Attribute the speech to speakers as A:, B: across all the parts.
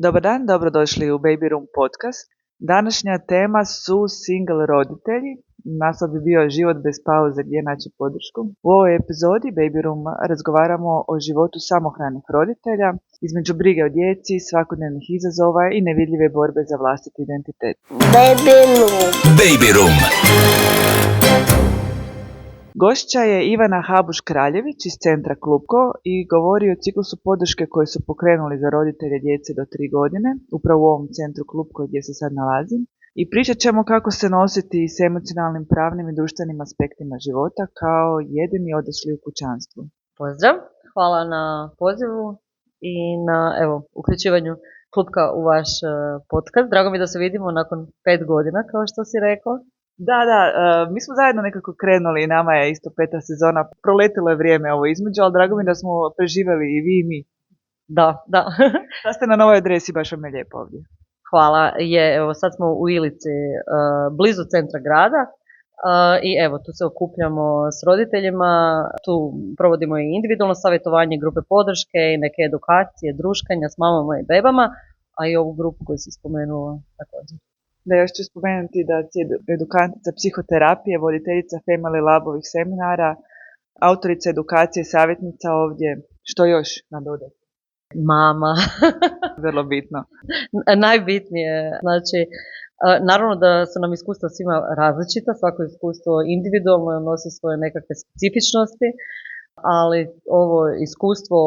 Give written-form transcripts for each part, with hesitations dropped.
A: Dobar dan, dobrodošli u Baby Room podcast. Današnja tema su single roditelji. Naslov bi bio život bez pauze, gdje naći podršku. U ovoj epizodi Baby Room razgovaramo o životu samohranih roditelja, između brige o djeci, svakodnevnih izazova i nevidljive borbe za vlastiti identitet.
B: Baby Room.
C: Baby Room.
A: Gošća je Ivana Habuš-Kraljević iz centra Klupko i govori o ciklusu podrške koje su pokrenuli za roditelje djece do 3 godine, upravo u ovom centru Klupko gdje se sad nalazim. I pričat ćemo kako se nositi s emocionalnim, pravnim i društvenim aspektima života kao jedini odrasli u kućanstvu.
D: Pozdrav, hvala na pozivu i na uključivanju Klupka u vaš podcast. Drago mi da se vidimo nakon 5 godina, kao što si rekao.
A: Da, mi smo zajedno nekako krenuli i nama je isto 5. sezona. Proletilo je vrijeme ovo između, ali drago mi da smo preživjeli i vi i mi.
D: Da.
A: Da ste na novoj adresi, baš vam je lijepo ovdje.
D: Hvala, evo sad smo u Ilici, blizu centra grada i evo tu se okupljamo s roditeljima, tu provodimo i individualno savjetovanje, grupe podrške i neke edukacije, druškanja s mamama i bebama, a i ovu grupu koju si spomenula također.
A: Da, još ću spomenuti da si edukantica psihoterapije, voditeljica Family Labovih seminara, autorica edukacije, savjetnica ovdje. Što još nadodati?
D: Mama.
A: Vrlo bitno.
D: Najbitnije, znači, naravno da su nam iskustva svima različita, svako iskustvo individualno nosi svoje nekakve specifičnosti, ali ovo iskustvo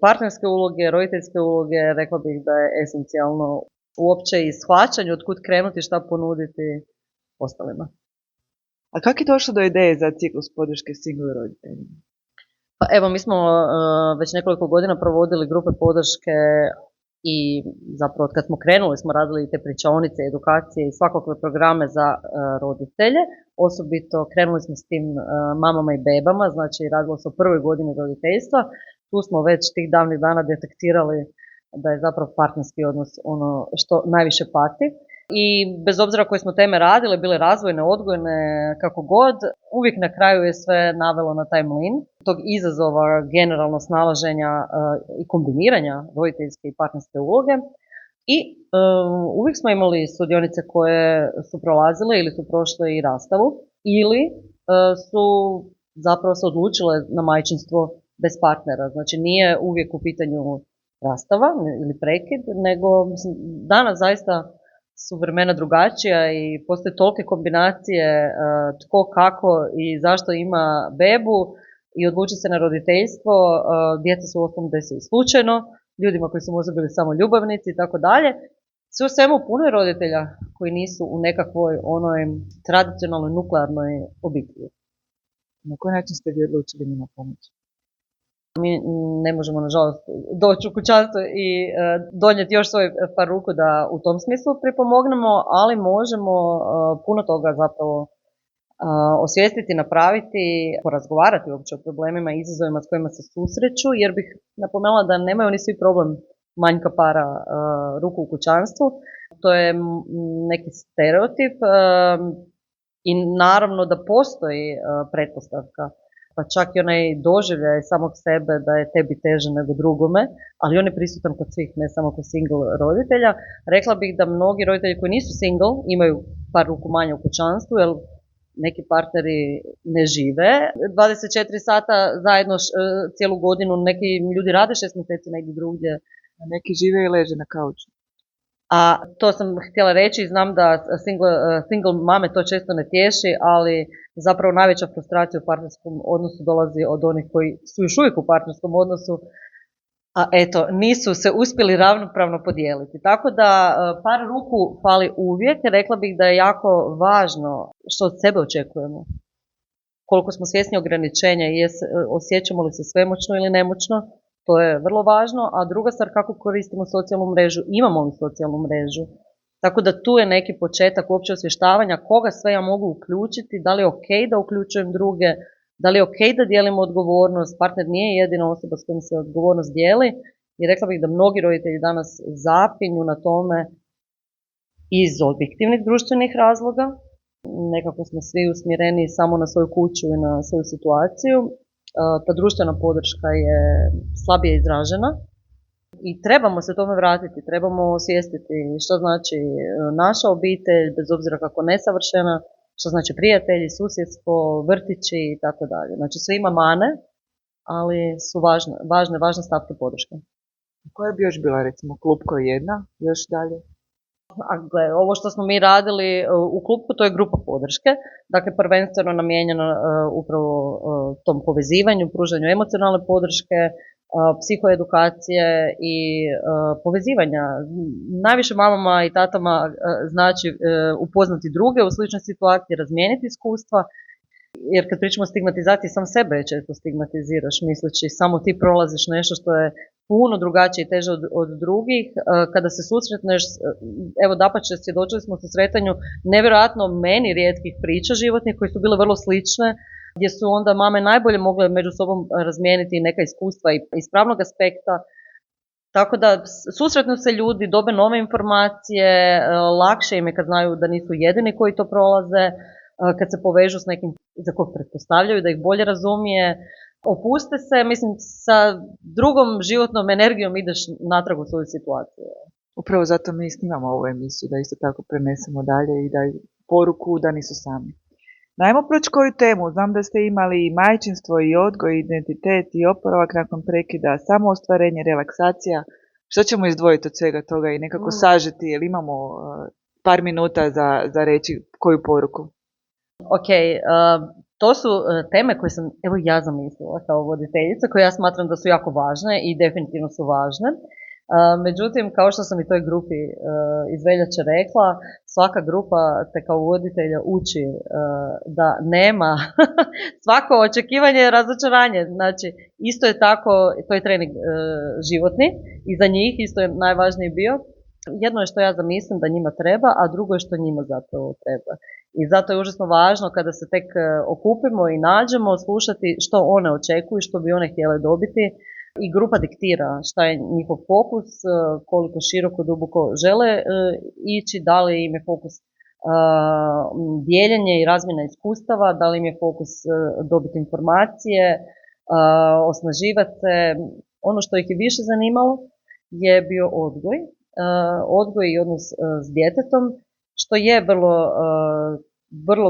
D: partnerske uloge, roditeljske uloge, rekla bih da je esencijalno uopće i shvaćanju od kud krenuti, šta ponuditi ostalima.
A: A kako je došlo do ideje za ciklus podrške single roditeljima?
D: Pa evo, mi smo već nekoliko godina provodili grupe podrške i zapravo od kad smo krenuli smo radili te pričaonice, edukacije i svakakve programe za roditelje. Osobito krenuli smo s tim mamama i bebama, znači radilo se o prvoj godini roditeljstva. Tu smo već tih davnih dana detektirali da je zapravo partnerski odnos ono što najviše pati. I bez obzira koje smo teme radile, bile razvojne, odgojne, kako god, uvijek na kraju je sve navelo na taj mlin tog izazova generalno snalaženja i kombiniranja roditeljske i partnerske uloge. I uvijek smo imali sudionice koje su prolazile ili su prošle i rastavu ili su zapravo se odlučile na majčinstvo bez partnera. Znači nije uvijek u pitanju rastava ili prekid, nego danas zaista su vremena drugačija i postoje tolike kombinacije tko, kako i zašto ima bebu i odluči se na roditeljstvo. Djeca su u osnovu desi slučajno, ljudima koji su možda bili samo ljubavnici i tako dalje. Sve u svemu puno je roditelja koji nisu u nekakvoj onoj tradicionalnoj nuklearnoj obitelji.
A: Na koji način ste vi odlučili njima pomoći?
D: Mi ne možemo, nažalost, doći u kućanstvo i donijeti još svoj par ruku da u tom smislu pripomognemo, ali možemo puno toga zapravo osvijestiti, napraviti, porazgovarati uopće o problemima i izazovima s kojima se susreću, jer bih napomenula da nemaju oni svi problem manjka para ruku u kućanstvu. To je neki stereotip i naravno da postoji pretpostavka, pa čak i onaj doživljaj samog sebe da je tebi teže nego drugome, ali on je prisutan kod svih, ne samo kod single roditelja. Rekla bih da mnogi roditelji koji nisu single imaju par ruku manje u kućanstvu, jer neki partneri ne žive 24 sata zajedno cijelu godinu, neki ljudi rade 6 mjeseci negdje drugdje.
A: Neki žive i leže na kauču.
D: A to sam htjela reći, znam da single mame to često ne tješi, ali zapravo najveća frustracija u partnerskom odnosu dolazi od onih koji su još uvijek u partnerskom odnosu, a eto, nisu se uspjeli ravnopravno podijeliti. Tako da par ruku fali uvijek. Rekla bih da je jako važno što od sebe očekujemo. Koliko smo svjesni ograničenja i osjećamo li se svemoćno ili nemoćno, to je vrlo važno, a druga stvar kako koristimo socijalnu mrežu, imamo li socijalnu mrežu. Tako da tu je neki početak uopće osvještavanja koga sve ja mogu uključiti, da li je ok da uključujem druge, da li je ok da dijelim odgovornost, partner nije jedina osoba s kojom se odgovornost dijeli i rekla bih da mnogi roditelji danas zapinju na tome iz objektivnih društvenih razloga. Nekako smo svi usmjereni samo na svoju kuću i na svoju situaciju. Ta društvena podrška je slabije izražena I trebamo se tome vratiti, trebamo osvijestiti što znači naša obitelj, bez obzira kako nesavršena, što znači prijatelji, susjedstvo, vrtići i tako dalje. Znači sve ima mane, ali su važne stavke podrške.
A: Koja bi još bila, recimo, klupko jedna, još dalje?
D: Ovo što smo mi radili u klupku, to je grupa podrške, dakle prvenstveno namijenjeno upravo tom povezivanju, pružanju emocionalne podrške, psihoedukacije i povezivanja. Najviše mamama i tatama znači upoznati druge u sličnoj situaciji, razmijeniti iskustva, jer kad pričamo o stigmatizaciji, sam sebe često stigmatiziraš misleći samo ti prolaziš nešto što je puno drugačije i teže od drugih. Kada se susretneš, evo dapače, svjedočili smo susretanju nevjerojatno meni rijetkih priča životnih koji su bile vrlo slične, gdje su onda mame najbolje mogle među sobom razmijeniti neka iskustva i iz pravnog aspekta. Tako da susretnu se ljudi, dobe nove informacije, lakše im je kad znaju da nisu jedini koji to prolaze, kad se povežu s nekim za kog pretpostavljaju da ih bolje razumije, opuste se, mislim, sa drugom životnom energijom ideš natrag u svoju situaciju.
A: Upravo zato mi snimamo ovu emisiju, da isto tako prenesemo dalje i da poruku da nisu sami. Najmo proći koju temu. Znam da ste imali i majčinstvo, i odgoj, i identitet, i oporavak nakon prekida, samo ostvarenje, relaksacija. Što ćemo izdvojiti od svega toga i nekako sažeti, jer imamo par minuta za reći koju poruku?
D: Ok, to su teme koje sam evo ja zamislila kao voditeljica, koje ja smatram da su jako važne i definitivno su važne. Međutim, kao što sam i toj grupi iz veljače rekla, svaka grupa te kao voditelja uči da nema svako očekivanje je razočaranje. Znači, isto je tako, to je trening životni i za njih isto je najvažniji bio. Jedno je što ja zamislim da njima treba, a drugo je što njima zapravo treba. I zato je užasno važno kada se tek okupimo i nađemo, slušati što one očekuju, što bi one htjele dobiti. I grupa diktira šta je njihov fokus, koliko široko, duboko žele ići, da li im je fokus dijeljenje i razmjena iskustava, da li im je fokus dobiti informacije, osnaživati se. Ono što ih je više zanimalo je bio odgoj i odnos s djetetom, što je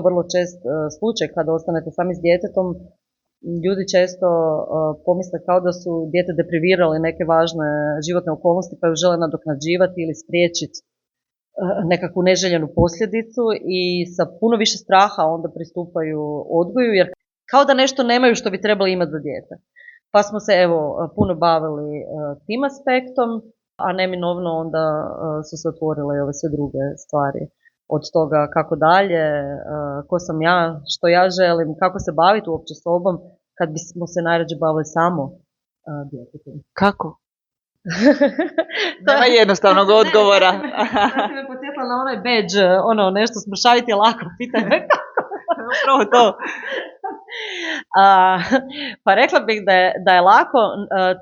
D: vrlo čest slučaj kada ostanete sami s djetetom. Ljudi često pomisle kao da su dijete deprivirali neke važne životne okolnosti pa ju žele nadoknađivati ili spriječiti nekakvu neželjenu posljedicu i sa puno više straha onda pristupaju odgoju jer kao da nešto nemaju što bi trebali imati za dijete. Pa smo se evo puno bavili tim aspektom, a neminovno onda su se otvorile i ove sve druge stvari. Od toga kako dalje, ko sam ja, što ja želim, kako se baviti uopće sobom, kad bismo se najrađe bavili samo djetetom.
A: Kako? Nema jednostavnog odgovora.
D: Sad si me podsjetila na onaj badge, nešto smršaviti je lako, pitaj me kako.
A: Upravo to.
D: Pa rekla bih da je lako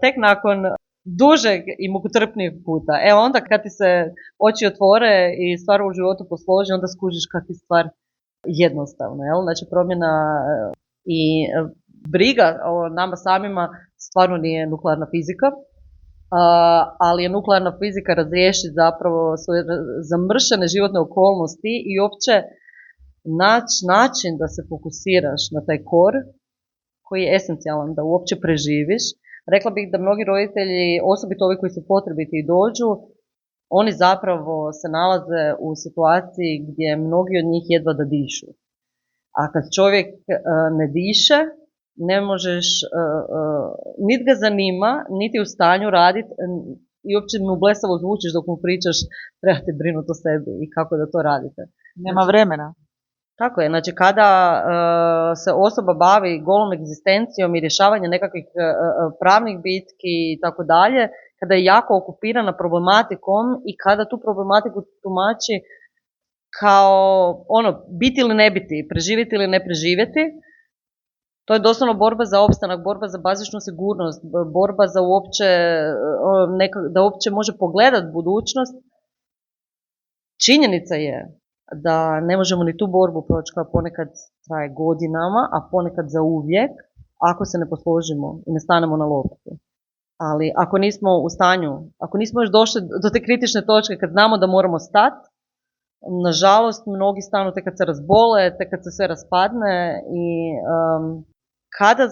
D: tek nakon dužeg i mukotrpnijeg puta. Evo onda kad ti se oči otvore i stvar u životu posloži, onda skužiš kad ti stvar jednostavna. Jel? Znači promjena i briga o nama samima stvarno nije nuklearna fizika, ali je nuklearna fizika razriješiti zapravo svoje zamršene životne okolnosti i uopće naći način da se fokusiraš na taj kor koji je esencijalan da uopće preživiš. Rekla bih da mnogi roditelji, osobito ovi koji su potrebiti i dođu, oni zapravo se nalaze u situaciji gdje mnogi od njih jedva da dišu. A kad čovjek ne diše, ne možeš, niti ga zanima, niti u stanju raditi i uopće mu blesavo zvučiš dok mu pričaš trebate brinuti o sebi i kako da to radite.
A: Nema vremena.
D: Tako je, znači kada se osoba bavi golom egzistencijom i rješavanjem nekakvih pravnih bitki i tako dalje, kada je jako okupirana problematikom i kada tu problematiku tumači kao biti ili ne biti, preživjeti ili ne preživjeti, to je doslovno borba za opstanak, borba za bazičnu sigurnost, borba za uopće, da uopće može pogledati budućnost. Činjenica je da ne možemo ni tu borbu proći koja ponekad traje godinama, a ponekad za uvijek, ako se ne posložimo i ne stanemo na loptu. Ali ako nismo u stanju, ako nismo još došli do te kritične točke kad znamo da moramo stati, nažalost mnogi stanu tek kad se razbole, tek kad se sve raspadne i kada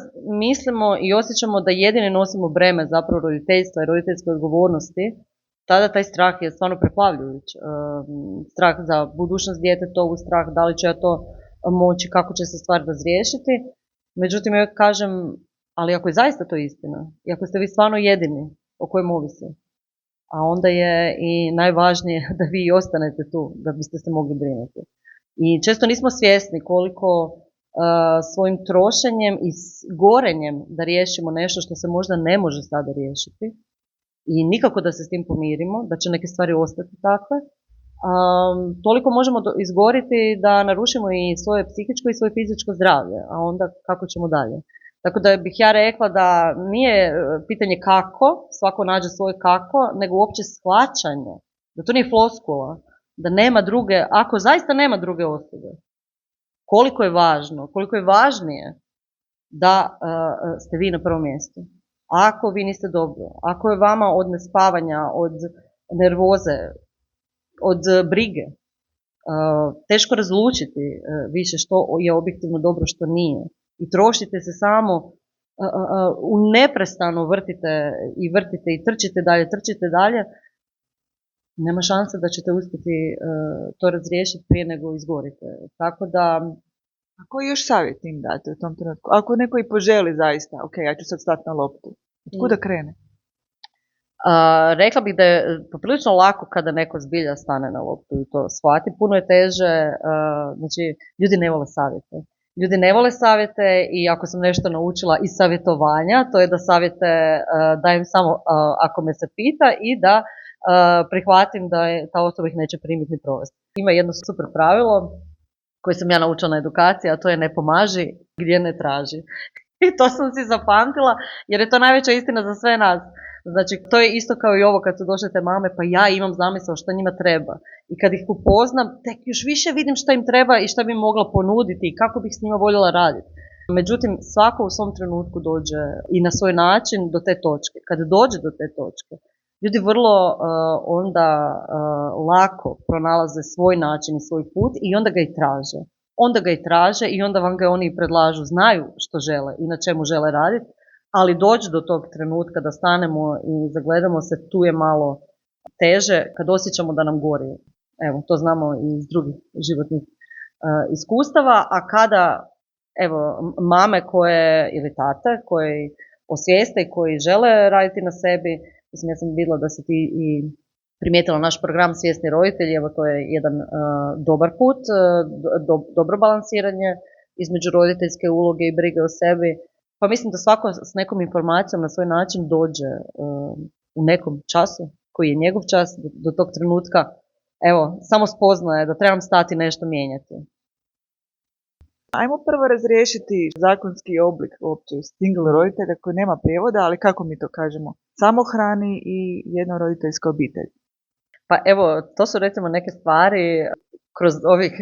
D: mislimo i osjećamo da jedini nosimo breme zapravo roditeljstva i roditeljske odgovornosti, tada taj strah je stvarno preplavljujuć. Strah za budućnost djetetovu, strah da li će ja to moći, kako će se stvar razriješiti. Međutim, ja kažem, ali ako je zaista to istina, i ako ste vi stvarno jedini o kojem ovisi, a onda je i najvažnije da vi i ostanete tu, da biste se mogli brinuti. I često nismo svjesni koliko svojim trošenjem i gorenjem da riješimo nešto što se možda ne može sada riješiti i nikako da se s tim pomirimo, da će neke stvari ostati takve, toliko možemo izgoriti da narušimo i svoje psihičko i svoje fizičko zdravlje, a onda kako ćemo dalje. Tako da bih ja rekla da nije pitanje kako, svako nađe svoje kako, nego uopće shvaćanje, da to nije floskula, da nema druge, ako zaista nema druge osobe, koliko je važno, koliko je važnije da ste vi na prvom mjestu. Ako vi niste dobro, ako je vama od nespavanja, od nervoze, od brige, teško razlučiti više što je objektivno dobro, što nije. I trošite se samo, neprestano vrtite i trčite dalje, nema šanse da ćete uspjeti to razriješiti prije nego izgorite. Tako da...
A: A koji još savjet im date u tom trenutku? Ako neko i poželi zaista, ok, ja ću sad stati na loptu, od kuda krene?
D: Rekla bih da je poprilično lako kada neko zbilja stane na loptu i to shvati. Puno je teže, znači ljudi ne vole savjete. Ljudi ne vole savjete i ako sam nešto naučila iz savjetovanja, to je da savjete dajem samo ako me se pita i da prihvatim da ta osoba ih neće primiti ni provesti. Ima jedno super pravilo koje sam ja naučila na edukaciji, a to je ne pomaži gdje ne traži. I to sam si zapamtila jer je to najveća istina za sve nas. Znači, to je isto kao i ovo kad su došle te mame, pa ja imam zamisao što njima treba. I kad ih upoznam, tek još više vidim što im treba i što bi mogla ponuditi i kako bih s njima voljela raditi. Međutim, svako u svom trenutku dođe i na svoj način do te točke. Kad dođe do te točke, ljudi vrlo onda lako pronalaze svoj način i svoj put i onda ga i traže. I onda vam ga oni predlažu, znaju što žele i na čemu žele raditi. Ali doći do tog trenutka da stanemo i zagledamo se, tu je malo teže kad osjećamo da nam gori. Evo, to znamo i iz drugih životnih iskustava, a kada mame ili tate koji osvijeste i koji žele raditi na sebi, mislim ja sam vidjela da si ti i primijetila naš program Svjesni roditelji, evo to je jedan dobar put, dobro balansiranje između roditeljske uloge i brige o sebi. Pa mislim da svako s nekom informacijom na svoj način dođe u nekom času, koji je njegov čas, do tog trenutka, evo, samo spoznaje da trebam stati nešto mijenjati.
A: Ajmo prvo razriješiti zakonski oblik uopće single roditelja koji nema prijevoda, ali kako mi to kažemo? Samohrani i jednoroditeljska obitelj.
D: Pa evo, to su recimo neke stvari kroz ovih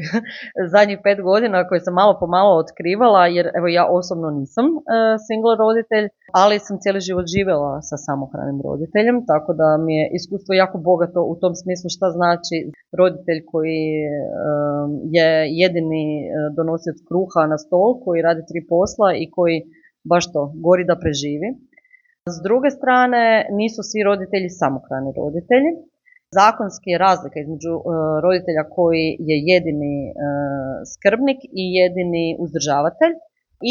D: zadnjih 5 godina koje sam malo po malo otkrivala, jer evo ja osobno nisam single roditelj, ali sam cijeli život živjela sa samohranim roditeljem, tako da mi je iskustvo jako bogato u tom smislu šta znači roditelj koji je jedini donosioc kruha na stol, koji radi 3 posla i koji baš to gori da preživi. S druge strane, nisu svi roditelji samohrani roditelji. Zakonski je razlika između roditelja koji je jedini skrbnik i jedini uzdržavatelj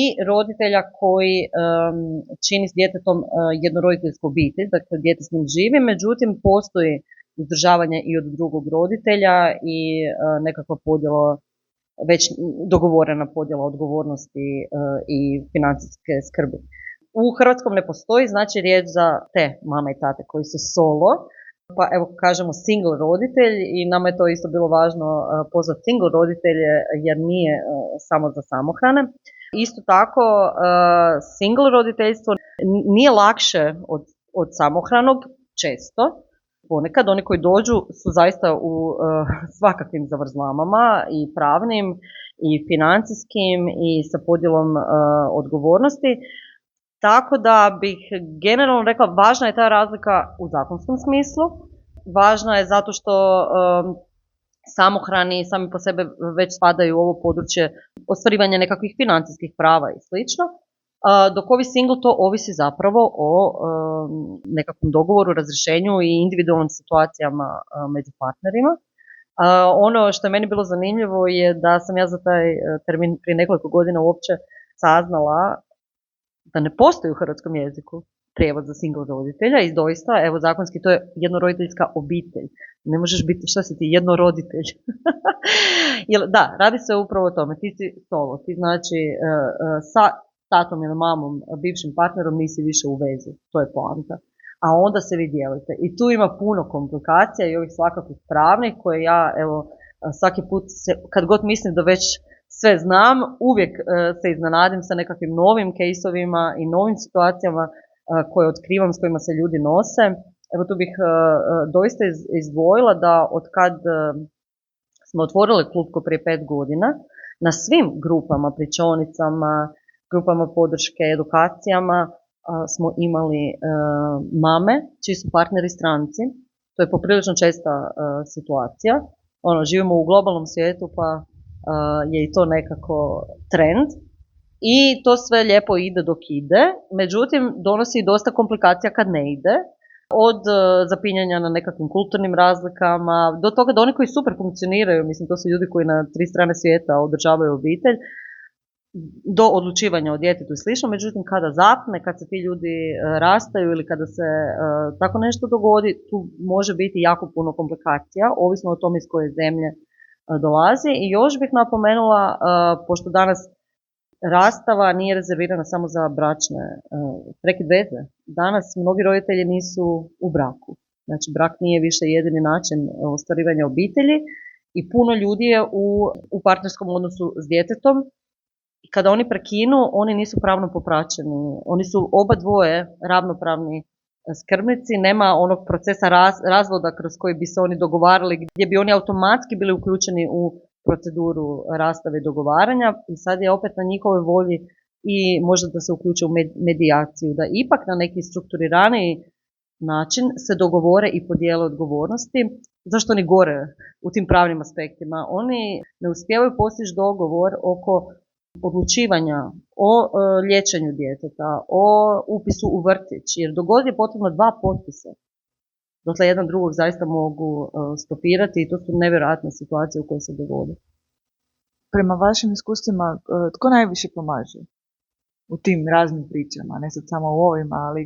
D: i roditelja koji čini s djetetom jednoroditeljsku obitelj, dakle dijete s njim živi, međutim postoji uzdržavanje i od drugog roditelja i nekakva podjela, već dogovorena podjela odgovornosti i financijske skrbi. U hrvatskom ne postoji, znači riječ za te mame i tate koji su solo, pa evo kažemo single roditelj i nama je to isto bilo važno pozvati single roditelje jer nije samo za samohrane. Isto tako single roditeljstvo nije lakše od samohranog često. Ponekad oni koji dođu su zaista u svakakvim zavrzlamama i pravnim i financijskim i sa podjelom odgovornosti. Tako da bih generalno rekla, važna je ta razlika u zakonskom smislu. Važna je zato što samohrani sami po sebi već spadaju u ovo područje ostvarivanja nekakvih financijskih prava i slično. Dok ovi single to ovisi zapravo o nekakvom dogovoru, razrješenju i individualnim situacijama među partnerima. Ono što je meni bilo zanimljivo je da sam ja za taj termin prije nekoliko godina uopće saznala da ne postoji u hrvatskom jeziku prijevod za single roditelja i doista, evo zakonski to je jednoroditeljska obitelj. Ne možeš biti, šta si ti, jednoroditelj? Da, radi se upravo o tome, ti si solo, ti znači sa tatom ili mamom, bivšim partnerom nisi više u vezi, to je poanta. A onda se vi dijelite. I tu ima puno komplikacija i ovih svakakvih pravnih koje ja, evo, svaki put kad god mislim da već sve znam, uvijek se iznenadim sa nekakvim novim caseovima i novim situacijama koje otkrivam, s kojima se ljudi nose. Evo tu bih doista izdvojila da od kad smo otvorili klub prije 5 godina, na svim grupama, pričonicama, grupama podrške, edukacijama smo imali mame čiji su partneri stranci. To je poprilično česta situacija. Živimo u globalnom svijetu pa je i to nekako trend. I to sve lijepo ide dok ide, međutim donosi dosta komplikacija kad ne ide, od zapinjanja na nekakvim kulturnim razlikama, do toga da oni koji super funkcioniraju, mislim to su ljudi koji na 3 strane svijeta održavaju obitelj, do odlučivanja o djetetu i slično, međutim kada zapne, kad se ti ljudi rastaju ili kada se tako nešto dogodi, tu može biti jako puno komplikacija, ovisno o tome iz koje zemlje dolazi. I još bih napomenula, pošto danas rastava nije rezervirana samo za bračne prekid veze. Danas mnogi roditelji nisu u braku. Znači brak nije više jedini način ostvarivanja obitelji i puno ljudi je u partnerskom odnosu s djetetom i kada oni prekinu, oni nisu pravno popraćeni. Oni su oba dvoje ravnopravni skrbnici, nema onog procesa razvoda kroz koji bi se oni dogovarali, gdje bi oni automatski bili uključeni u proceduru rastave i dogovaranja i sad je opet na njihovoj volji i možda da se uključe u medijaciju, da ipak na neki strukturiraniji način se dogovore i podijele odgovornosti. Zašto oni gore u tim pravnim aspektima? Oni ne uspijevaju postići dogovor oko odlučivanja o liječenju djeteta, o upisu u vrtić, jer dogod je potrebno 2 potpisa. Dakle, jedan drugog zaista mogu stopirati i to su nevjerojatne situacije u kojoj se dogode.
A: Prema vašim iskustvima, tko najviše pomaže u tim raznim pričama, ne sad samo u ovim, ali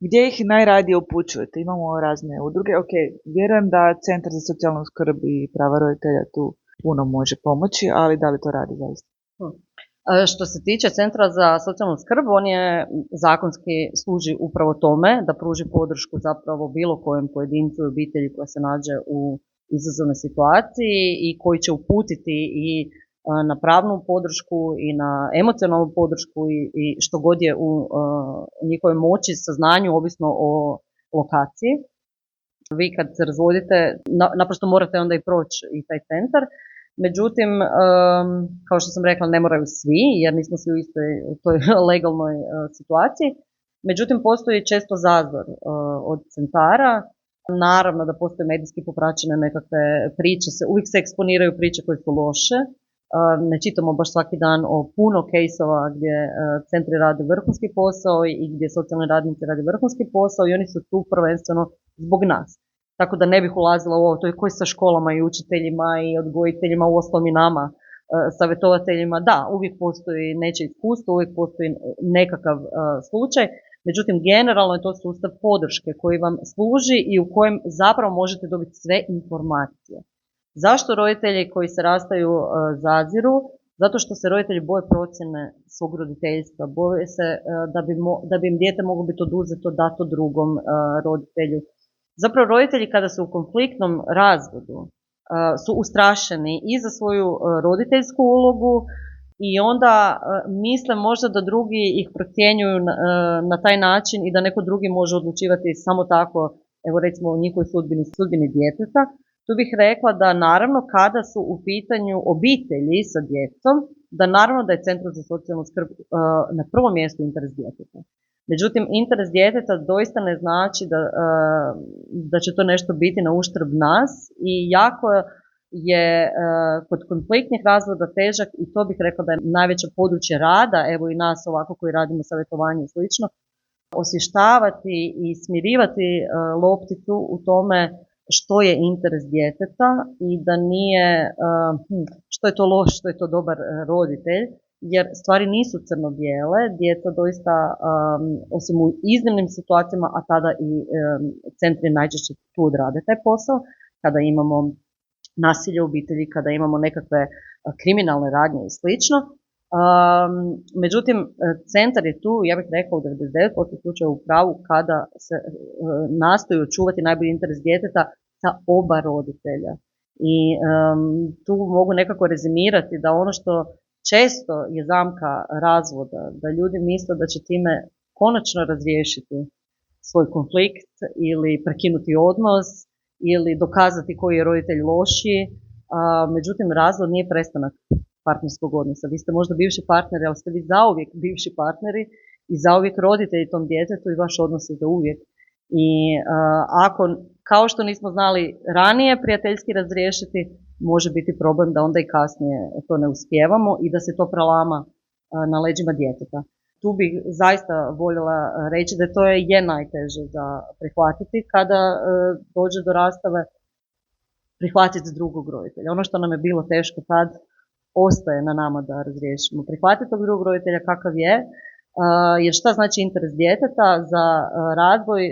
A: gdje ih najradije upućujete? Imamo razne udruge, ok, vjerujem da Centar za socijalnu skrb i prava roditelja tu puno može pomoći, ali da li to radi zaista?
D: Što se tiče Centra za socijalnu skrb, on je zakonski služi upravo tome da pruži podršku zapravo bilo kojem pojedincu i obitelji koja se nađe u izazovnoj situaciji i koji će uputiti i na pravnu podršku i na emocionalnu podršku i što god je u njihovoj moći, saznanju, ovisno o lokaciji. Vi kad se razvodite, naprosto morate onda i proći i taj centar. Međutim, kao što sam rekla, ne moraju svi, jer nismo svi u istoj toj legalnoj situaciji. Međutim, postoji često zazor od centara. Naravno da postoje medijski popraćene nekakve priče, uvijek se eksponiraju priče koje su loše. Ne čitamo baš svaki dan o puno kejsova gdje centri rade vrhunski posao i gdje socijalni radnici rade vrhunski posao i oni su tu prvenstveno zbog nas. Tako da ne bih ulazila u ovo, to je koji sa školama i učiteljima i odgojiteljima, uostalom i nama, savjetovateljima. Da, uvijek postoji nečije iskustvo, uvijek postoji nekakav slučaj. Međutim, generalno je to sustav podrške koji vam služi i u kojem zapravo možete dobiti sve informacije. Zašto roditelji koji se rastaju zaziru? Zato što se roditelji boje procjene svog roditeljstva, boje se da bi im dijete moglo biti oduzeto, dato drugom roditelju. Zapravo roditelji kada su u konfliktnom razvodu su ustrašeni i za svoju roditeljsku ulogu i onda misle možda da drugi ih procjenjuju na taj način i da neko drugi može odlučivati samo tako, evo recimo o njihovoj sudbini djeteta. Tu bih rekla da naravno kada su u pitanju obitelji sa djecom, da naravno da je Centru za socijalnu skrb na prvom mjestu interes djeteta. Međutim, interes djeteta doista ne znači da će to nešto biti na uštrb nas i jako je kod konfliktnih razvoda težak, i to bih rekla da je najveće područje rada, evo i nas ovako koji radimo savjetovanje i slično, osvještavati i smirivati lopticu u tome što je interes djeteta i da nije što je to loš, što je to dobar roditelj, jer stvari nisu crno-bijele, djeca doista, osim u iznimnim situacijama, a tada i centri najčešće tu odrade taj posao, kada imamo nasilje u obitelji, kada imamo nekakve kriminalne radnje i slično. Međutim, centar je tu, ja bih rekla, u 99% slučajeva u pravu kada se nastoji očuvati najbolji interes djeteta sa oba roditelja. I tu mogu nekako rezimirati da ono što često je zamka razvoda, da ljudi misle da će time konačno razriješiti svoj konflikt ili prekinuti odnos ili dokazati koji je roditelj lošiji. Međutim, razvod nije prestanak partnerskog odnosa. Vi ste možda bivši partneri, ali ste vi zauvijek bivši partneri i zauvijek roditelji tom djetetu i vaš odnos je zauvijek. I ako, kao što nismo znali ranije prijateljski razriješiti, može biti problem da onda i kasnije to ne uspijevamo i da se to prelama na leđima djeteta. Tu bih zaista voljela reći da to je najteže za prihvatiti kada dođe do rastave, prihvatiti drugog roditelja. Ono što nam je bilo teško tad, ostaje na nama da razriješimo. Prihvatiti tog drugog roditelja kakav je, jer šta znači interes djeteta? Za razvoj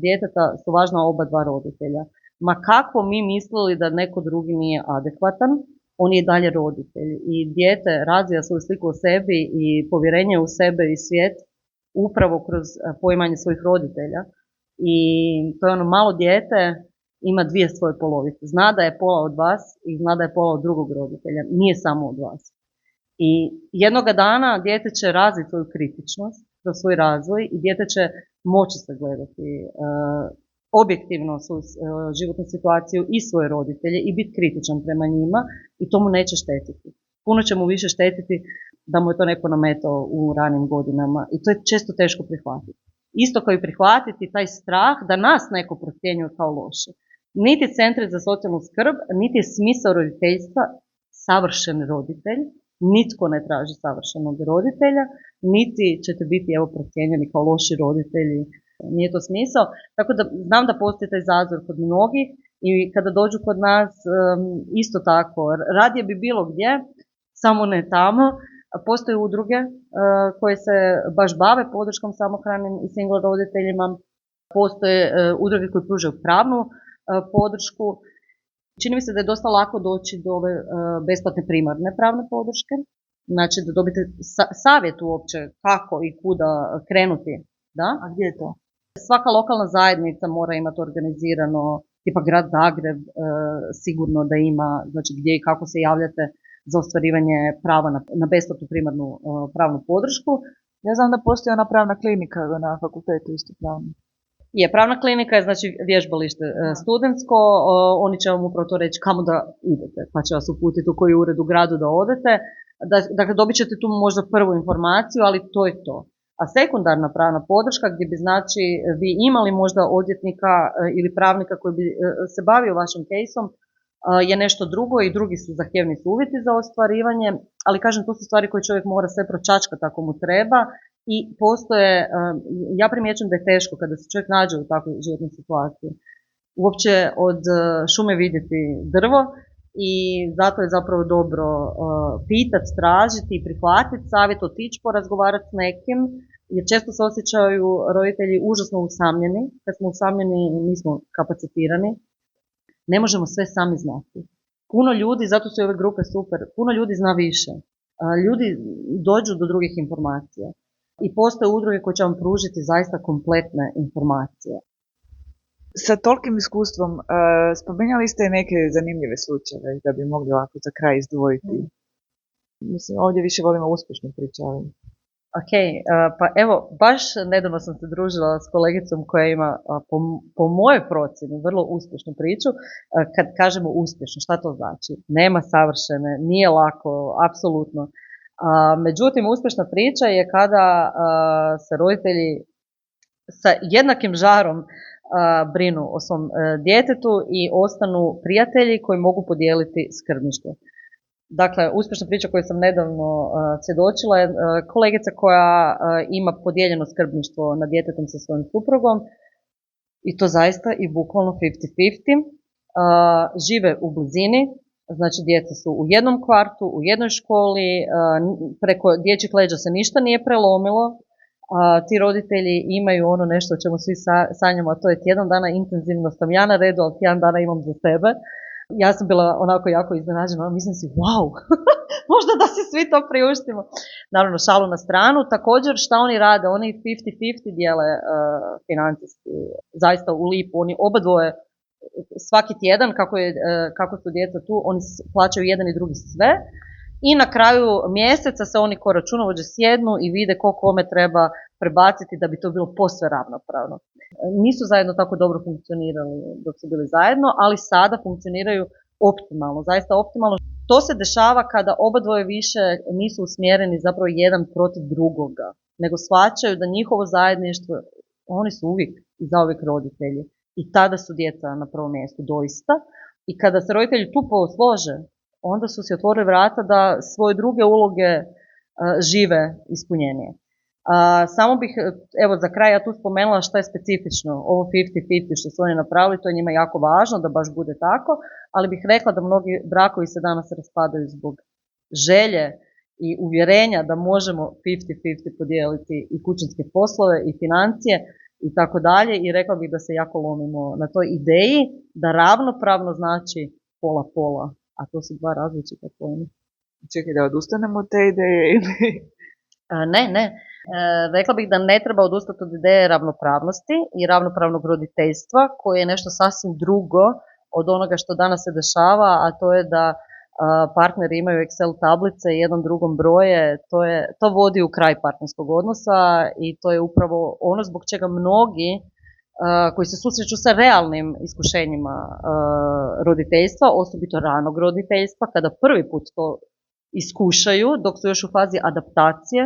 D: djeteta su važna oba dva roditelja. Ma kako mi mislili da neko drugi nije adekvatan, on je dalje roditelj i dijete razvija svoju sliku o sebi i povjerenje u sebe i svijet upravo kroz poimanje svojih roditelja. I to je ono malo dijete, ima dvije svoje polovice. Zna da je pola od vas i zna da je pola od drugog roditelja. Nije samo od vas. I jednoga dana dijete će razviti svoju kritičnost kroz svoj razvoj i dijete će moći sagledati objektivno svoju životnu situaciju i svoje roditelje i biti kritičan prema njima i to mu neće štetiti. Puno će mu više štetiti da mu je to neko nametao u ranim godinama i to je često teško prihvatiti. Isto kao i prihvatiti taj strah da nas neko procjenjuje kao loše. Niti centri za socijalnu skrb, niti je smisao roditeljstva savršen roditelj, nitko ne traži savršenog roditelja, niti ćete biti procijenjeni kao loši roditelji, nije to smisao. Tako da znam da postoji taj zazor kod mnogih i kada dođu kod nas isto tako, radije bi bilo gdje, samo ne tamo. Postoje udruge koje se baš bave podrškom samohranim i single roditeljima, postoje udruge koje pružaju pravnu podršku. Čini mi se da je dosta lako doći do ove besplatne primarne pravne podrške, znači da dobite savjet uopće kako i kuda krenuti. Da?
A: A gdje je to?
D: Svaka lokalna zajednica mora imati organizirano, tipa grad Zagreb sigurno da ima, znači gdje i kako se javljate za ostvarivanje prava na besplatnu primarnu pravnu podršku.
A: Ja znam da postoji ona pravna klinika na fakultetu isto pravno.
D: Je, pravna klinika je znači vježbalište studentsko, oni će vam upravo to reći kamo da idete, pa će vas uputiti u koji ured u gradu da odete. Dakle, dobit ćete tu možda prvu informaciju, ali to je to. A sekundarna pravna podrška gdje bi znači vi imali možda odvjetnika ili pravnika koji bi se bavio vašim caseom je nešto drugo i drugi su zahtjevni su uvjeti za ostvarivanje, ali kažem to su stvari koje čovjek mora sve pročačkati ako mu treba i postoje, ja primjećujem da je teško kada se čovjek nađe u takvoj životnoj situaciji. Uopće od šume vidjeti drvo i zato je zapravo dobro pitati, tražiti i prihvatiti savjet, otići porazgovarati s nekim, jer često se osjećaju roditelji užasno usamljeni. Kad smo usamljeni nismo kapacitirani, ne možemo sve sami znati. Puno ljudi, zato su ove grupe super, puno ljudi zna više. Ljudi dođu do drugih informacija i postoje udruge koje će vam pružiti zaista kompletne informacije.
A: Sa tolikim iskustvom, spominjali ste neke zanimljive slučajeve da bi mogli ovako za kraj izdvojiti. Mislim, ovdje više volimo uspješne priče.
D: Ok, pa evo, baš nedavno sam se družila s kolegicom koja ima, po mojoj procjeni, vrlo uspješnu priču. Kad kažemo uspješno, šta to znači? Nema savršene, nije lako, apsolutno. Međutim, uspješna priča je kada se roditelji sa jednakim žarom brinu o svom djetetu i ostanu prijatelji koji mogu podijeliti skrbništvo. Dakle, uspješna priča koju sam nedavno svjedočila je kolegica koja ima podijeljeno skrbništvo nad djetetom sa svojim suprugom i to zaista i bukvalno 50-50. Žive u blizini, znači djeca su u jednom kvartu, u jednoj školi, preko dječjih leđa se ništa nije prelomilo. Ti roditelji imaju ono nešto o čemu svi sanjamo, a to je tjedan dana intenzivno sam ja na redu, ali tjedan dana imam za sebe. Ja sam bila onako jako iznenađena, mislim si wow, možda da si svi to priuštimo. Naravno, šalu na stranu. Također šta oni rade, oni 50-50 dijele financijski, zaista u lipu, oni obadvoje svaki tjedan kako su djeca tu, oni plaćaju jedan i drugi sve. I na kraju mjeseca se oni ko računovođe sjednu i vide koliko kome treba prebaciti da bi to bilo posve ravnopravno. Nisu zajedno tako dobro funkcionirali dok su bili zajedno, ali sada funkcioniraju optimalno, zaista optimalno. To se dešava kada obadvoje više nisu usmjereni zapravo jedan protiv drugoga, nego shvaćaju da njihovo zajedništvo, oni su uvijek i zauvijek roditelji. I tada su djeca na prvom mjestu doista. I kada se roditelji tu poslože, onda su si otvorili vrata da svoje druge uloge žive ispunjenije. Samo bih, evo za kraj ja tu spomenula što je specifično, ovo 50-50 što su oni napravili, to je njima jako važno da baš bude tako, ali bih rekla da mnogi brakovi se danas raspadaju zbog želje i uvjerenja da možemo 50-50 podijeliti i kućanske poslove i financije i tako dalje, i rekla bih da se jako lomimo na toj ideji da ravnopravno znači pola-pola. A to su dva različita pojma.
A: Čekaj, da odustanemo od te ideje ili...
D: Ne. Rekla bih da ne treba odustati od ideje ravnopravnosti i ravnopravnog roditeljstva, koje je nešto sasvim drugo od onoga što danas se dešava, a to je da partneri imaju Excel tablice i jedan drugom broje. To vodi u kraj partnerskog odnosa i to je upravo ono zbog čega mnogi koji se susreću sa realnim iskušenjima roditeljstva, osobito ranog roditeljstva, kada prvi put to iskušaju dok su još u fazi adaptacije,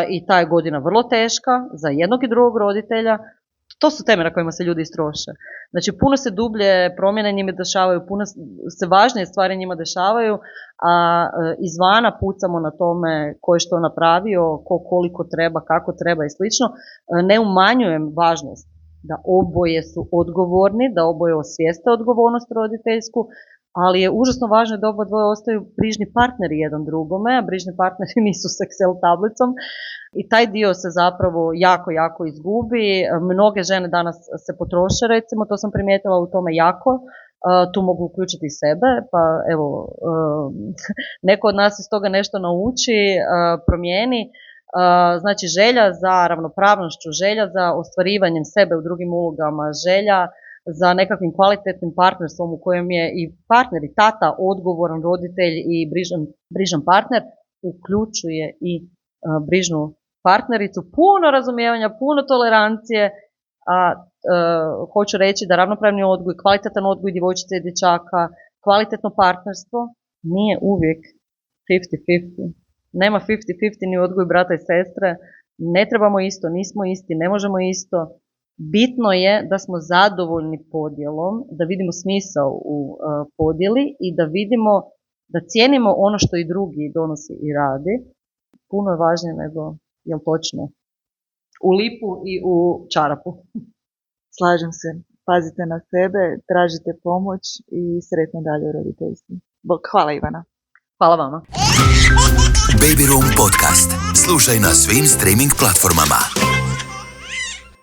D: i ta je godina vrlo teška za jednog i drugog roditelja. To su teme na kojima se ljudi istroše. Znači, puno se dublje promjene njima dešavaju, puno se važnije stvari njima dešavaju, a izvana pucamo na tome ko je što napravio, ko koliko treba, kako treba i slično. Ne umanjujem važnost da oboje su odgovorni, da oboje osvijeste odgovornost roditeljsku, ali je užasno važno da oba dvoje ostaju brižni partneri jedan drugome, a brižni partneri nisu s Excel tablicom i taj dio se zapravo jako izgubi. Mnoge žene danas se potroše, recimo, to sam primijetila u tome jako, tu mogu uključiti i sebe, pa evo, neko od nas iz toga nešto nauči, promijeni. Znači, želja za ravnopravnošću, želja za ostvarivanjem sebe u drugim ulogama, želja za nekakvim kvalitetnim partnerstvom u kojem je i partner i tata odgovoran roditelj i brižan partner, uključuje i brižnu partnericu, puno razumijevanja, puno tolerancije, a hoću reći da ravnopravni odgoj, kvalitetan odgoj djevojčice i dječaka, kvalitetno partnerstvo nije uvijek 50-50. Nema 50-50 ni u odgoju brata i sestre, ne trebamo isto, nismo isti, ne možemo isto. Bitno je da smo zadovoljni podjelom, da vidimo smisao u podjeli i da vidimo, da cijenimo ono što i drugi donosi i radi. Puno je važnije nego, jel točno, u lipu i u čarapu.
A: Slažem se. Pazite na sebe, tražite pomoć i sretno dalje u roditeljstvu. Bog, hvala Ivana.
D: Hvala vama.
B: Baby Room podcast. Slušaj na svim streaming platformama.